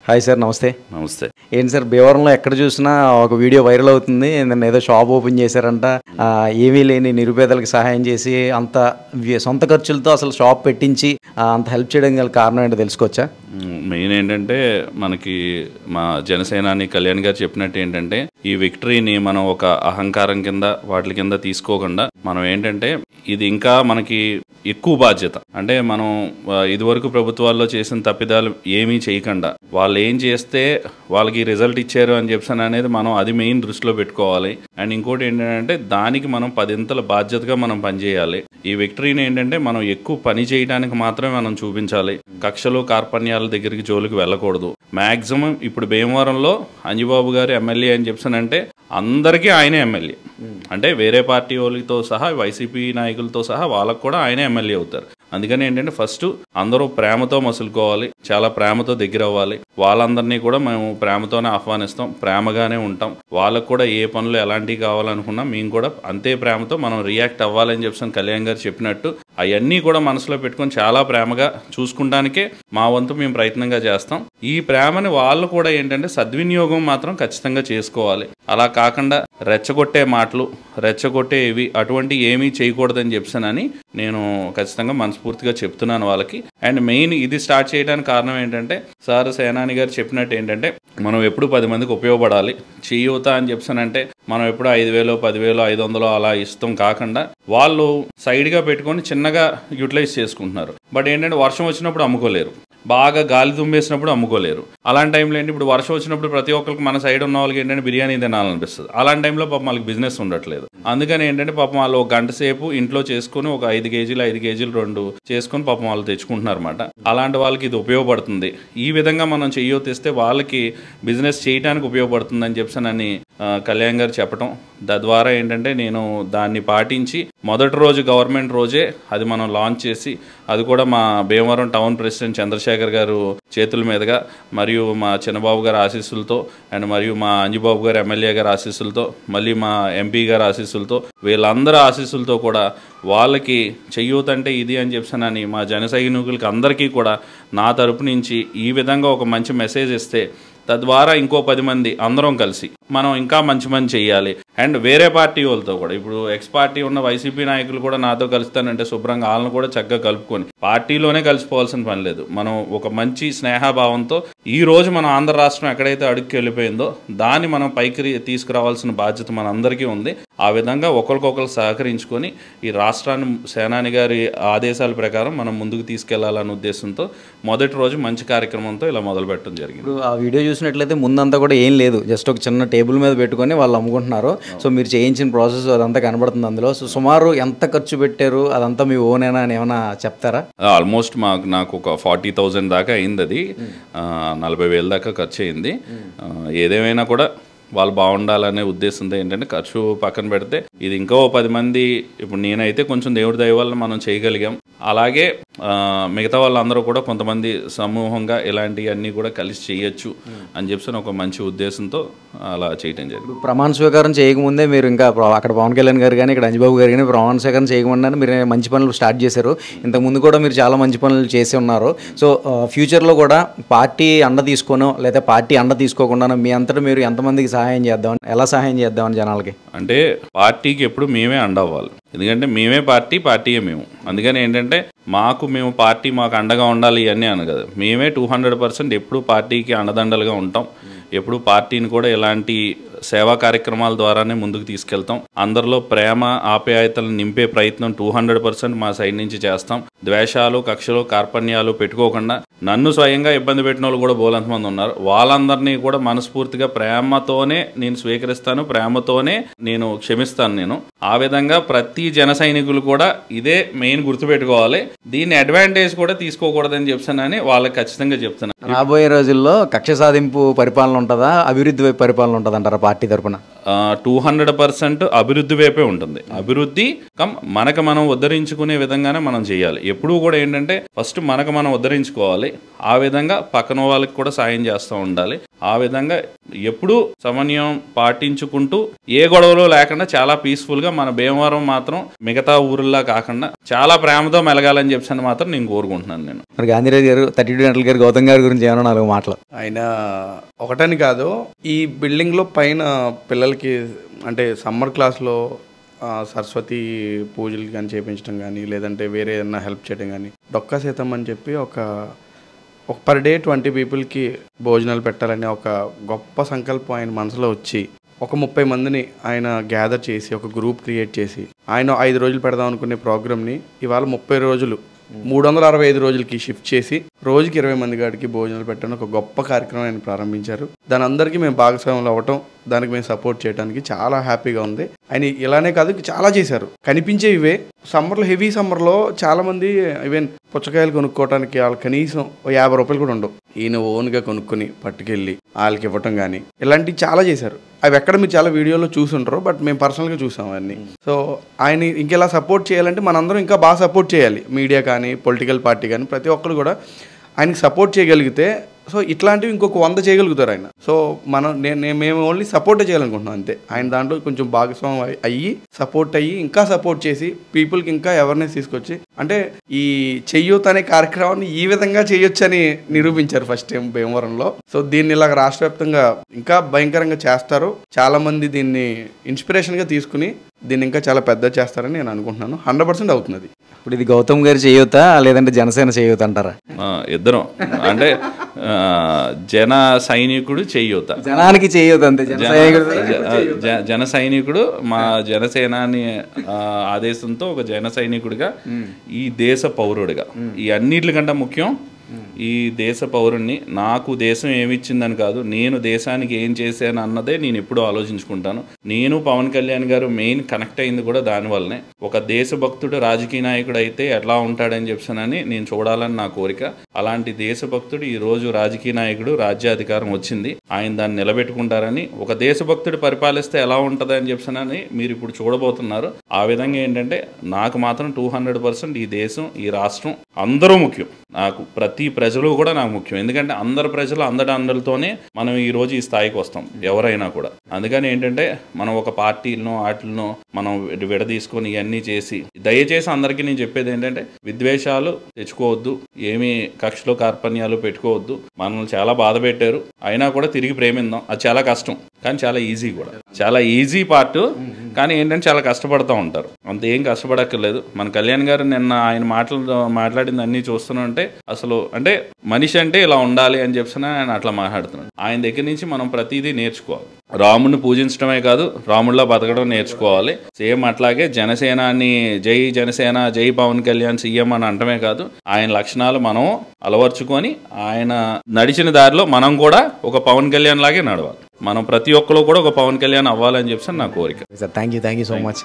Hi sir, నమస్తే. నమస్తే. ఏంటి సార్, భీమవరంలో ఎక్కడ చూసినా ఒక వీడియో వైరల్ అవుతుంది. ఏదో షాప్ ఓపెన్ చేశారంట, ఏమీ లేని నిరుపేదలకు సహాయం చేసి అంత సొంత ఖర్చులతో అసలు షాప్ పెట్టించి అంత హెల్ప్ చేయడం గల కారణం ఏంటో తెలుసుకోవచ్చా? మెయిన్ ఏంటంటే మనకి మా జనసేనాని కళ్యాణ్ గారు చెప్పినట్టు ఏంటంటే ఈ విక్టరీని మనం ఒక అహంకారం కింద వాటి కింద తీసుకోకుండా మనం ఏంటంటే ఇది ఇంకా మనకి ఎక్కువ బాధ్యత. అంటే మనం ఇదివరకు ప్రభుత్వాల్లో చేసిన తప్పిదాలు ఏమీ చేయకుండా వాళ్ళు ఏం చేస్తే వాళ్ళకి రిజల్ట్ ఇచ్చారు అని చెప్పాను అనేది మనం అది మెయిన్ దృష్టిలో పెట్టుకోవాలి. అండ్ ఇంకోటి ఏంటంటే దానికి మనం 10 బాధ్యతగా మనం పనిచేయాలి. ఈ విక్టరీని ఏంటంటే మనం ఎక్కువ పని చేయడానికి మాత్రమే మనం చూపించాలి. కక్షలు కార్పణ్యాల దగ్గరికి జోలికి వెళ్ళకూడదు. మ్యాక్సిమం ఇప్పుడు భీమవరంలో అంజిబాబు గారు ఎమ్మెల్యే అని చెప్పానంటే అందరికీ ఆయనే ఎమ్మెల్యే. అంటే వేరే పార్టీ వాళ్ళతో సహా వైసీపీ నాయకులతో సహా వాళ్ళకు కూడా ఆయనే ఎమ్మెల్యే అవుతారు. అందుకని ఏంటంటే ఫస్ట్ అందరూ ప్రేమతో మసులుకోవాలి, చాలా ప్రేమతో దగ్గర అవ్వాలి. వాళ్ళందరినీ కూడా మేము ప్రేమతోనే ఆహ్వానిస్తాం, ప్రేమగానే ఉంటాం. వాళ్ళకు కూడా ఏ పనులు ఎలాంటివి కావాలనుకున్నా మేము కూడా అంతే ప్రేమతో మనం రియాక్ట్ అవ్వాలని చెప్పి కళ్యాణ్ గారు చెప్పినట్టు అవన్నీ కూడా మనసులో పెట్టుకొని చాలా ప్రేమగా చూసుకుంటానికే మా వంతు మేము ప్రయత్నంగా చేస్తాం. ఈ ప్రేమని వాళ్ళు కూడా ఏంటంటే సద్వినియోగం మాత్రం ఖచ్చితంగా చేసుకోవాలి. అలా కాకుండా రెచ్చగొట్టే మాటలు, రెచ్చగొట్టే ఇవి అటువంటి ఏమీ చేయకూడదని చెప్పానని నేను ఖచ్చితంగా మనస్ఫూర్తిగా చెప్తున్నాను వాళ్ళకి. అండ్ మెయిన్ ఇది స్టార్ట్ చేయడానికి కారణం ఏంటంటే సార్ సేనాని గారు చెప్పినట్టు ఏంటంటే మనం ఎప్పుడు 10 మందికి ఉపయోగపడాలి. చేయూత అని చెప్పానంటే మనం ఎప్పుడు 5,000, 10,000, 500 అలా ఇస్తాం కాకుండా వాళ్ళు సైడ్గా పెట్టుకొని చిన్నగా యూటిలైజ్ చేసుకుంటున్నారు. బట్ ఏంటంటే వర్షం వచ్చినప్పుడు అమ్ముకోలేరు, బాగా గాలి దుమ్మేసినప్పుడు అమ్ముకోలేరు. అలాంటి టైంలో ఏంటి ఇప్పుడు వర్షం వచ్చినప్పుడు ప్రతి ఒక్కరికి మన సైడ్ ఉన్న వాళ్ళకి ఏంటంటే బిర్యానీ తినాలనిపిస్తుంది. అలాంటి టైంలో పాపం వాళ్ళకి బిజినెస్ ఉండట్లేదు. అందుకని ఏంటంటే పాపం వాళ్ళు ఒక గంట సేపు ఇంట్లో చేసుకుని ఒక 5 కేజీలు 5 కేజీలు 2 చేసుకుని పాపం వాళ్ళు తెచ్చుకుంటున్నారు అనమాట. అలాంటి వాళ్ళకి ఇది ఉపయోగపడుతుంది. ఈ విధంగా మనం చెయ్యొత్తిస్తే వాళ్ళకి బిజినెస్ చేయడానికి ఉపయోగపడుతుంది అని చెప్పి కళ్యాణ్ గారు చెప్పడం, తద్వారా ఏంటంటే నేను దాన్ని పాటించి మొదటి రోజు గవర్నమెంట్ రోజే అది మనం లాంచ్ చేసి అది కూడా మా భీమవరం టౌన్ ప్రెసిడెంట్ చంద్రశేఖర్ గారు చేతుల మీదుగా మరియు మా చిన్నబాబు గారి ఆశీస్సులతో అండ్ మరియు మా అంజిబాబు గారు ఎమ్మెల్యే గారి ఆశీస్సులతో మళ్ళీ మా ఎంపీ గారి ఆశీస్సులతో వీళ్ళందరూ ఆశీస్సులతో కూడా వాళ్ళకి చెయ్యూతంటే ఇది అని చెప్పానని మా జన సైనికులకి అందరికీ కూడా నా తరపు నుంచి ఈ విధంగా ఒక మంచి మెసేజ్ ఇస్తే తద్వారా ఇంకో 10 మంది అందరం కలిసి మనం ఇంకా మంచి చెయ్యాలి. అండ్ వేరే పార్టీ వాళ్ళతో కూడా ఇప్పుడు ఎక్స్ పార్టీ ఉన్న వైసీపీ నాయకులు కూడా నాతో కలుస్తానంటే శుభ్రంగా వాళ్ళని కూడా చక్కగా కలుపుకొని పార్టీలోనే కలిసిపోవాల్సిన పని లేదు. మనం ఒక మంచి స్నేహభావంతో ఈ రోజు మన ఆంధ్ర రాష్ట్రం ఎక్కడైతే అడుగుకి వెళ్ళిపోయిందో దాన్ని మనం పైకి తీసుకురావాల్సిన బాధ్యత మన అందరికీ ఉంది. ఆ విధంగా ఒకరికొకరు సహకరించుకొని ఈ రాష్ట్రాన్ని సేనాని గారి ఆదేశాల ప్రకారం మనం ముందుకు తీసుకెళ్లాలనే ఉద్దేశంతో మొదటి రోజు మంచి కార్యక్రమంతో ఇలా మొదలుపెట్టడం జరిగింది. ఆ వీడియో చూసినట్లయితే ముందంతా కూడా ఏం లేదు, జస్ట్ ఒక చిన్న టేబుల్ మీద పెట్టుకొని వాళ్ళు అమ్ముకుంటున్నారు. సో మీరు చేయించిన ప్రాసెస్ అదంతా కనబడుతుంది అందులో. సో సుమారు ఎంత ఖర్చు పెట్టారు, అదంతా మీ ఓనేనా అని ఏమైనా చెప్తారా? ఆల్మోస్ట్ నాకు ఒక 40,000 దాకా అయింది. అది 40,000 దాకా ఖర్చు అయింది. ఏదేమైనా కూడా వాళ్ళు బాగుండాలనే ఉద్దేశంతో ఏంటంటే ఖర్చు పక్కన పెడితే ఇది ఇంకో 10 మంది ఇప్పుడు నేనైతే కొంచెం దేవుడి దయ వల్ల మనం చేయగలిగాం. అలాగే మిగతా వాళ్ళందరూ కూడా కొంతమంది సమూహంగా ఇలాంటివన్నీ కూడా కలిసి చేయొచ్చు అని చెప్పి ఒక మంచి ఉద్దేశంతో అలా చేయటం జరిగింది. ప్రమాణ స్వీకారం చేయకముందే మీరు ఇంకా అక్కడ పవన్ కళ్యాణ్ గారు కానీ ఇక్కడ అంజిబాబు గారు కానీ ప్రమాణ స్వీకారం చేయకుండా మీరు మంచి పనులు స్టార్ట్ చేశారు. ఇంతకుముందు కూడా మీరు చాలా మంచి పనులు చేసి ఉన్నారు. సో ఫ్యూచర్లో కూడా పార్టీ అండ తీసుకోనో లేదా పార్టీ అండ తీసుకోకుండా మీ అంతటా మీరు ఎంతమందికి సహాయం చేద్దామని, ఎలా సహాయం చేద్దామని జనాలకి? అంటే పార్టీకి ఎప్పుడు మేమే అండ అవ్వాలి. ఎందుకంటే మేమే పార్టీ, పార్టీయే మేము. అందుకని ఏంటంటే మేము పార్టీ మాకు అండగా ఉండాలి ఇవన్నీ అను కదా, మేమే 200% ఎప్పుడు పార్టీకి అండదండలుగా ఉంటాం. ఎప్పుడు పార్టీని కూడా ఇలాంటి సేవా కార్యక్రమాల ద్వారానే ముందుకు తీసుకెళ్తాం. అందరిలో ప్రేమ ఆప్యాయతలను నింపే ప్రయత్నం 200% మా సైడ్ నుంచి చేస్తాం. ద్వేషాలు కక్షలు కార్పణ్యాలు పెట్టుకోకుండా నన్ను స్వయంగా ఇబ్బంది పెట్టిన వాళ్ళు కూడా బోలంతమంది ఉన్నారు. వాళ్ళందరినీ కూడా మనస్ఫూర్తిగా ప్రేమతోనే నేను స్వీకరిస్తాను, ప్రేమతోనే నేను క్షమిస్తాను. నేను ఆ విధంగా ప్రతి జన సైనికులు కూడా ఇదే మెయిన్ గుర్తుపెట్టుకోవాలి. దీన్ని అడ్వాంటేజ్ కూడా తీసుకోకూడదని చెప్తానని వాళ్ళకి ఖచ్చితంగా చెప్తున్నాను. రాబోయే రోజుల్లో కక్ష సాధింపు పరిపాలన ఉంటుందా, అభివృద్ధి వైపు పరిపాలన ఉంటుంది అంటారా పార్టీ తరఫున? 200% అభివృద్ధి వైపే ఉంటుంది. అభివృద్ధి మనకు మనం ఉద్ధరించుకునే విధంగానే మనం చేయాలి. ఎప్పుడూ కూడా ఏంటంటే ఫస్ట్ మనకు మనం ఉద్ధరించుకోవాలి. ఆ విధంగా పక్కన వాళ్ళకి కూడా సాయం చేస్తూ ఉండాలి. ఆ విధంగా ఎప్పుడూ సమన్వయం పాటించుకుంటూ ఏ గొడవలు లేకుండా చాలా పీస్ఫుల్గా మన భీమవరం మాత్రం మిగతా ఊర్లా కాకుండా చాలా ప్రేమతో మెలగాలని చెప్పి మాత్రం నేను కోరుకుంటున్నాను. నేను మరి గాంధీరాజు గారు 32 గంటల గారు గౌతమ్ గారి గురించి ఏమన్నా 4 మాటలు. ఆయన ఒకటని కాదు, ఈ బిల్డింగ్లో పైన పిల్లలకి అంటే సమ్మర్ క్లాస్లో సరస్వతి పూజలు కానీ చేయించడం కానీ, లేదంటే వేరే ఏదైనా హెల్ప్ చేయడం కానీ, డొక్కా సీతం అని చెప్పి ఒక పర్ డే 20 పీపుల్కి భోజనాలు పెట్టాలనే ఒక గొప్ప సంకల్పం ఆయన మనసులో వచ్చి ఒక 30 మందిని ఆయన గ్యాదర్ చేసి ఒక గ్రూప్ క్రియేట్ చేసి ఆయన 5 రోజులు పెడదాం అనుకునే ప్రోగ్రామ్ని ఇవాళ 30 రోజులు 365 రోజులకి షిఫ్ట్ చేసి రోజుకి 20 మంది గాడికి భోజనాలు పెట్టడం ఒక గొప్ప కార్యక్రమం ఆయన ప్రారంభించారు. దాని అందరికీ మేము భాగస్వాములు అవ్వటం, దానికి మేము సపోర్ట్ చేయడానికి చాలా హ్యాపీగా ఉంది. ఆయన ఇలానే కాదు చాలా చేశారు, కనిపించే ఇవే. సమ్మర్లో హెవీ సమ్మర్లో చాలామంది ఈవెన్ పుచ్చకాయలు కొనుక్కోవడానికి వాళ్ళు కనీసం 50 రూపాయలు కూడా ఉండవు. ఈయన ఓన్గా కొనుక్కొని పట్టుకెళ్ళి వాళ్ళకి ఇవ్వటం కానీ ఇలాంటివి చాలా చేశారు. అవి ఎక్కడ మీరు చాలా వీడియోలో చూసుంటారు, బట్ మేము పర్సనల్గా చూసాం అవన్నీ. సో ఆయన ఇంకెలా సపోర్ట్ చేయాలంటే మనందరం ఇంకా బాగా సపోర్ట్ చేయాలి. మీడియా కానీ, పొలిటికల్ పార్టీ కానీ, ప్రతి ఒక్కరు కూడా ఆయనకి సపోర్ట్ చేయగలిగితే సో ఇట్లాంటివి ఇంకొక 100 చేయగలుగుతారు ఆయన. సో మేము ఓన్లీ సపోర్టే చేయాలనుకుంటున్నాం అంతే. ఆయన దాంట్లో కొంచెం భాగస్వామ్యం అయ్యి సపోర్ట్ అయ్యి ఇంకా సపోర్ట్ చేసి పీపుల్కి ఇంకా అవేర్నెస్ తీసుకొచ్చి అంటే ఈ చెయ్యూత్ అనే కార్యక్రమాన్ని ఈ విధంగా చేయొచ్చని నిరూపించారు ఫస్ట్ టైం భీమవరంలో. సో దీన్ని ఇలాగ రాష్ట్ర వ్యాప్తంగా ఇంకా భయంకరంగా చేస్తారు. చాలా మంది దీన్ని ఇన్స్పిరేషన్గా తీసుకుని దీన్ని ఇంకా చాలా పెద్ద చేస్తారని నేను అనుకుంటున్నాను. 100% అవుతుంది. ఇప్పుడు ఇది గౌతమ్ గారి చేయూతా లేదంటే జనసేన చేయూత అంటారా? ఇద్దరం అంటే జన సైనికుడు చేయూత, జనానికి చేయూత అంతే. జన సైనికుడు మా జనసేనాని ఆదేశంతో ఒక జన సైనికుడిగా, ఈ దేశ పౌరుడిగా, ఈ అన్నిటికంటే ముఖ్యం ఈ దేశ పౌరుణ్ణి. నాకు దేశం ఏమిచ్చిందని కాదు, నేను దేశానికి ఏం చేశాను అన్నదే నేను ఎప్పుడూ ఆలోచించుకుంటాను. నేను పవన్ కళ్యాణ్ గారు మెయిన్ కనెక్ట్ అయింది కూడా దానివల్లనే. ఒక దేశభక్తుడు రాజకీయ నాయకుడు అయితే ఎట్లా ఉంటాడని చెప్పానని నేను చూడాలని నా కోరిక. అలాంటి దేశభక్తుడు ఈ రోజు రాజకీయ నాయకుడు, రాజ్యాధికారం వచ్చింది, ఆయన దాన్ని నిలబెట్టుకుంటారని, ఒక దేశభక్తుడు పరిపాలిస్తే ఎలా ఉంటుంది అని చెప్పానని మీరు ఇప్పుడు చూడబోతున్నారు. ఆ విధంగా ఏంటంటే నాకు మాత్రం 200% ఈ దేశం, ఈ రాష్ట్రం అందరూ ముఖ్యం. నాకు ప్రతి ప్రజలు కూడా నాకు ముఖ్యం. ఎందుకంటే అందరు ప్రజలు అందరితోనే మనం ఈ రోజు ఈ స్థాయికి వస్తాం ఎవరైనా కూడా. అందుకని ఏంటంటే మనం ఒక పార్టీలను వాటిలను మనం విడదీసుకొని ఇవన్నీ చేసి, దయచేసి అందరికీ నేను చెప్పేది ఏంటంటే విద్వేషాలు తెచ్చుకోవద్దు, ఏమీ కక్షలు కార్పణ్యాలు పెట్టుకోవద్దు. మనల్ని చాలా బాధ పెట్టారు, అయినా కూడా తిరిగి ప్రేమిద్దాం. అది చాలా కష్టం కానీ చాలా ఈజీ కూడా, చాలా ఈజీ పార్ట్. కానీ ఏంటంటే చాలా కష్టపడుతూ ఉంటారు, అంత ఏం కష్టపడక్కర్లేదు. మన కళ్యాణ్ గారు నిన్న ఆయన మాట్లాడింది అన్నీ చూస్తున్నాంటే అసలు అంటే మనిషి అంటే ఇలా ఉండాలి అని చెప్పి ఆయన అట్లా మాట్లాడుతున్నాడు. ఆయన దగ్గర నుంచి మనం ప్రతిదీ నేర్చుకోవాలి. రాముడిని పూజించడమే కాదు, రాముడిలా బతకడం నేర్చుకోవాలి. సేమ్ అట్లాగే జనసేనాన్ని జై జనసేన, జై పవన్ కళ్యాణ్ సీఎం అని అంటమే కాదు, ఆయన లక్షణాలు మనం అలవర్చుకొని ఆయన నడిచిన దారిలో మనం కూడా ఒక పవన్ కళ్యాణ్ లాగే నడవాలి. మనం ప్రతి ఒక్కరు కూడా ఒక పవన్ కళ్యాణ్ అవ్వాలని చెప్పి నా కోరిక. Thank you so much.